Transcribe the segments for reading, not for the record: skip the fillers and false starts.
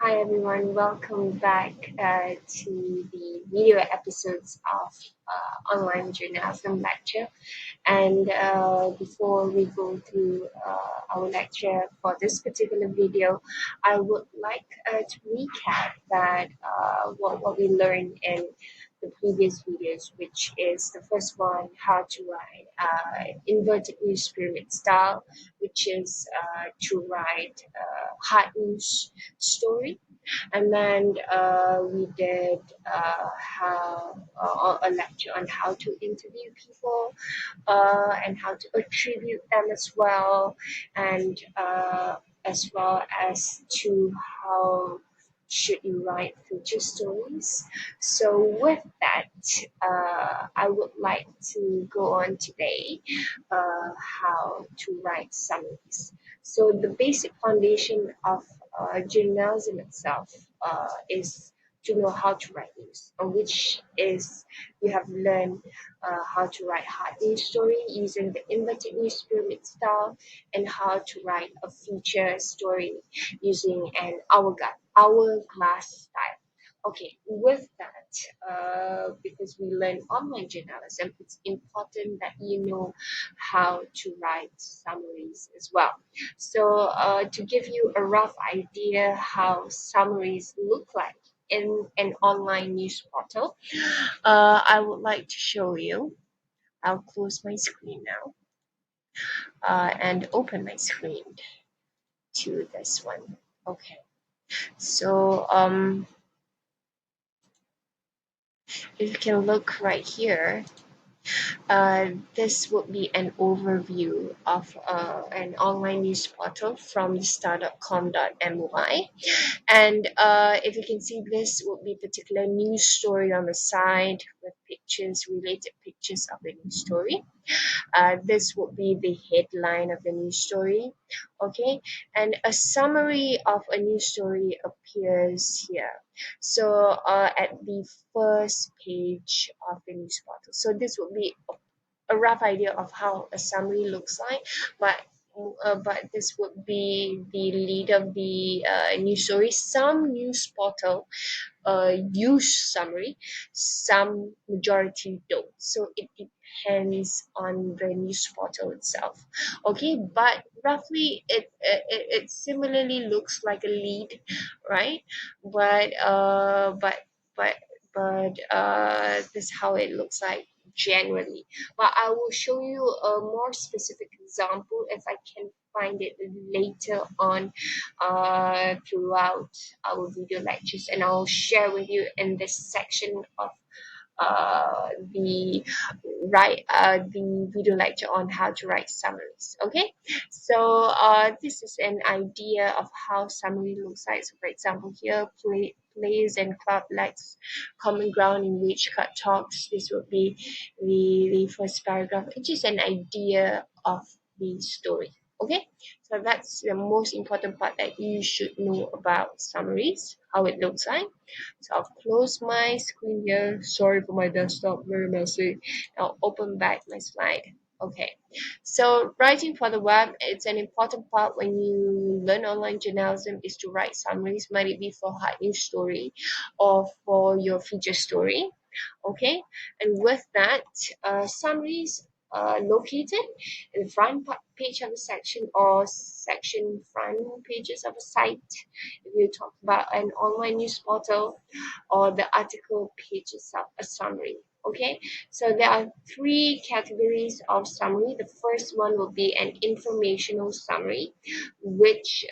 Hi everyone, welcome back to the video episodes of Online Journalism Lecture. And before we go through our lecture for this particular video, I would like to recap that what we learned in the previous videos, which is the first one, how to write inverted news pyramid style, which is to write hard news story. And then we did a lecture on how to interview people and how to attribute them as well, and as well as to how should you write feature stories. So with that, I would like to go on today how to write summaries. So the basic foundation of journalism itself is to know how to write news, which is you have learned how to write hard news story using the inverted news pyramid style, and how to write a feature story using an hourglass style. Okay, with that, because we learn online journalism, it's important that you know how to write summaries as well. So, to give you a rough idea how summaries look like in an online news portal, I would like to show you. I'll close my screen now and open my screen to this one. Okay, so if you can look right here, this would be an overview of an online news portal from star.com.my. And if you can see, this would be particular news story on the side with pictures, related pictures of the news story. This would be the headline of the news story. Okay, and a summary of a news story appears here. So at the first page of the news portal. So this would be a rough idea of how a summary looks like, but this would be the lead of the news story. Some news portal use summary, some majority don't. So it depends on the news portal itself. Okay, but roughly it similarly looks like a lead, right? But but this is how it looks like generally. But I will show you a more specific example if I can find it later on throughout our video lectures, and I'll share with you in this section of the the video lecture on how to write summaries. Okay, so this is an idea of how summary looks like. So for example, here plays and club lacks common ground in which cut talks. This would be the first paragraph. It's just an idea of the story. Okay, so that's the most important part that you should know about summaries, how it looks like. So I'll close my screen here. Sorry for my desktop, very messy. I'll open back my slide. Okay, so writing for the web, it's an important part when you learn online journalism is to write summaries, might it be for hard news story or for your feature story. Okay, and with that, summaries located in the page of a section or section front pages of a site. If you talk about an online news portal, or the article page itself, a summary. Okay, so there are three categories of summary. The first one will be an informational summary, which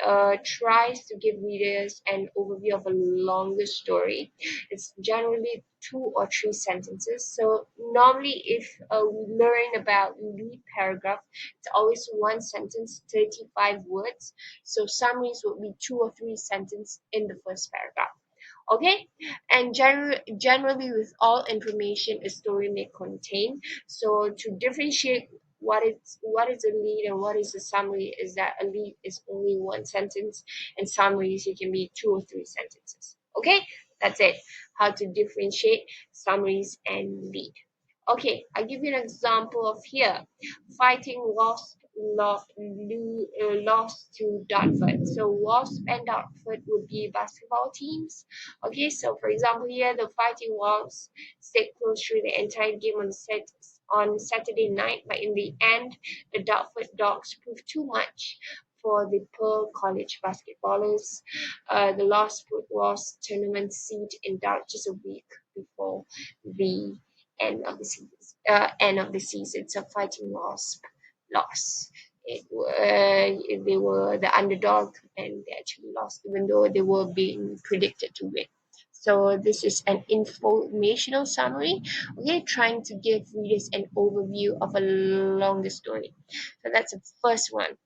tries to give readers an overview of a longer story. It's generally 2 or 3 sentences. So normally, if we learn about lead paragraph, it's always 1 sentence, 35 words. So summaries would be 2 or 3 sentences in the first paragraph. Okay, and generally with all information a story may contain. So to differentiate what is a lead and what is a summary is that a lead is only 1 sentence, and summaries it can be 2 or 3 sentences. Okay, that's it, how to differentiate summaries and lead. Okay, I'll give you an example of here. Fighting lost lost to Dartford. So Wasp and Dartford would be basketball teams. Okay, so for example here, the Fighting Wasps stayed close through the entire game on Saturday night, but in the end, the Dartford Dogs proved too much for the Pearl College basketballers. The loss put was tournament seed in doubt just a week before the end of the season. So Fighting Wasp lost. They were the underdog and they actually lost, even though they were being predicted to win. So this is an informational summary, okay, trying to give readers an overview of a longer story. So that's the first one.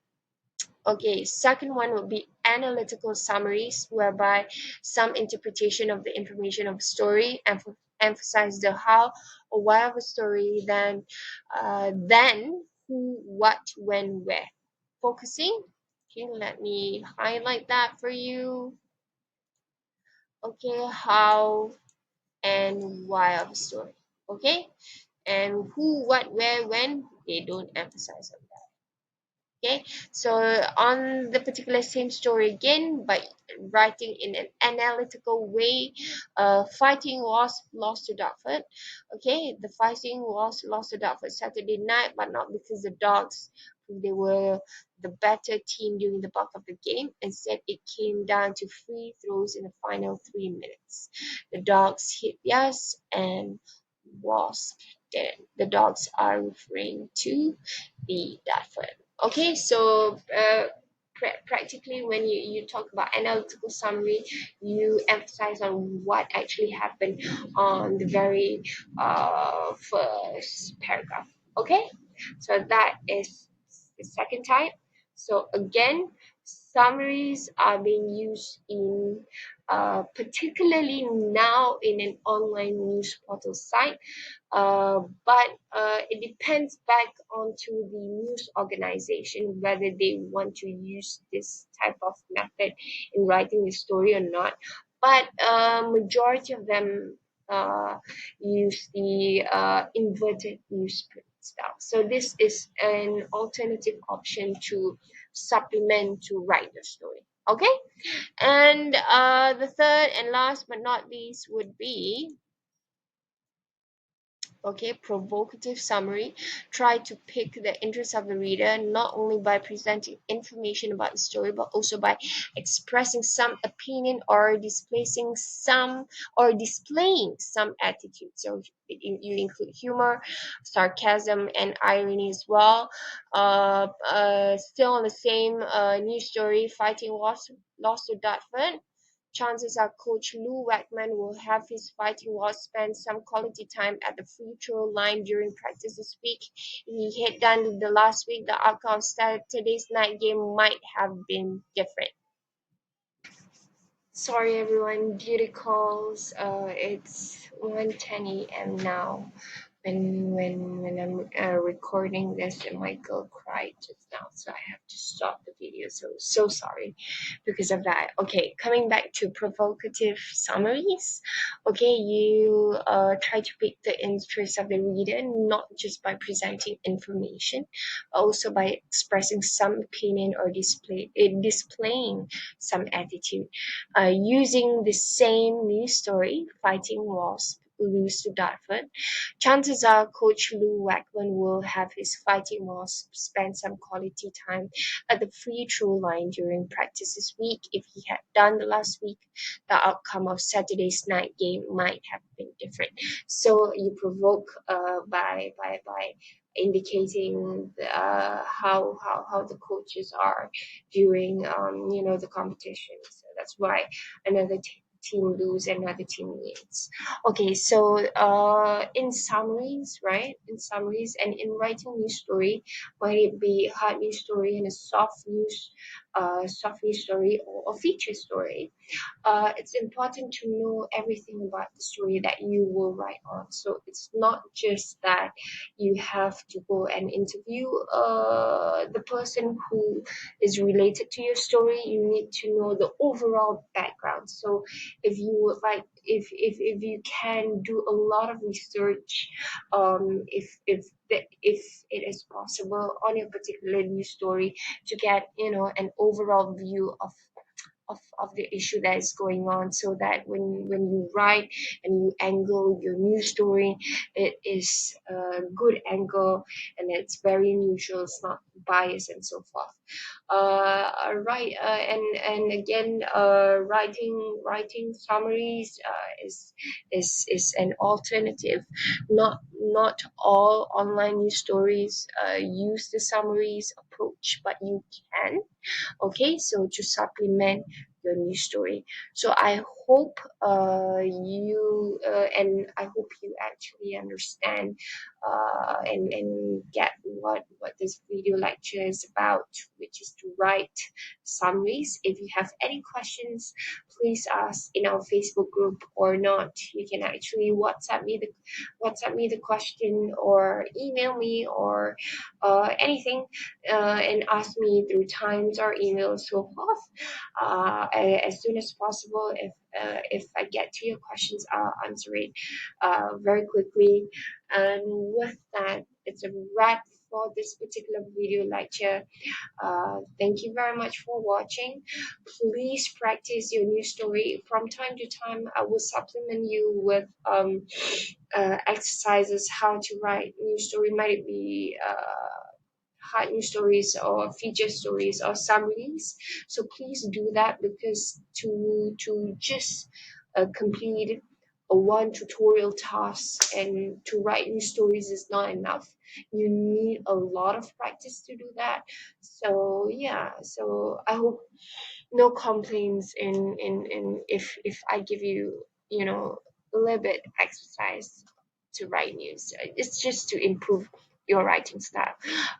Okay, second one would be analytical summaries, whereby some interpretation of the information of a story emphasize the how or why of a story, then who, what, when, where. Focusing. Okay, let me highlight that for you. Okay, how and why of a story. Okay, and who, what, where, when, they don't emphasize on that. Okay, so on the particular same story again, by writing in an analytical way, fighting was lost to Dartford. Okay, the fighting was lost to Dartford Saturday night, but not because the dogs, they were the better team during the bulk of the game. Instead, it came down to free throws in the final 3 minutes. The dogs hit yes and was dead. The dogs are referring to the Dartford. Okay, so practically when you talk about analytical summary, you emphasize on what actually happened on the very first paragraph. Okay, so that is the second type. So again, summaries are being used in particularly now in an online news portal site, but it depends back onto the news organization whether they want to use this type of method in writing the story or not. But majority of them use the inverted newsprint style. So this is an alternative option to supplement to write the story. Okay, and the third and last but not least would be, okay, provocative summary. Try to pick the interest of the reader not only by presenting information about the story but also by expressing some opinion or displaying some attitude. So you include humor, sarcasm, and irony as well. Still on the same news story, fighting lost to Dartford. Chances are Coach Lou Wackman will have his fighting was spend some quality time at the free throw line during practice this week. If he had done the last week, the outcome of Saturday's night game might have been different. Sorry everyone, duty calls. It's 1:10 a.m. now. When I'm recording this, and my girl cried just now, so I have to stop the video. So sorry because of that. Okay, coming back to provocative summaries. Okay, you try to pick the interest of the reader not just by presenting information, but also by expressing some opinion or displaying some attitude. Using the same news story, fighting Wasp lose to Dartford. Chances are Coach Lou Wackman will have his fighting Wasp spend some quality time at the free throw line during practice this week. If he had done the last week, the outcome of Saturday's night game might have been different. So you provoke by indicating how the coaches are during the competition. So that's why another team lose, another team wins. Okay, so in summaries, right? In summaries and in writing news story, might it be a hard news story and a soft news story or a feature story, it's important to know everything about the story that you will write on. So it's not just that you have to go and interview the person who is related to your story. You need to know the overall background. So if you would like, if you can do a lot of research, if if it is possible on your particular news story to get an overall view of the issue that is going on, so that when you write and you angle your news story, it is a good angle and it's very neutral, it's not biased and so forth. Right, and again, writing summaries is an alternative. Not all online news stories use the summaries approach, but you can. Okay, so to supplement your news story. So I hope you and I hope you actually understand and get what this video lecture is about, which is to write summaries. If you have any questions, please ask in our Facebook group, or not, you can actually WhatsApp me the question, or email me, or anything, and ask me through Times or email, so forth. As soon as possible. If I get to your questions, I'll answer it very quickly. And with that, it's a wrap for this particular video lecture. Thank you very much for watching. Please practice your news story. From time to time, I will supplement you with exercises how to write news story. Might it be hard news stories or feature stories or summaries. So please do that, because to just complete a one tutorial task and to write news stories is not enough. You need a lot of practice to do that. So yeah, so I hope no complaints in if I give you, a little bit exercise to write news. It's just to improve your writing style.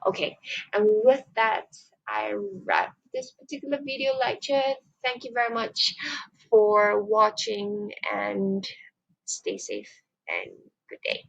Okay, and with that, I wrap this particular video lecture. Thank you very much for watching, and stay safe and good day.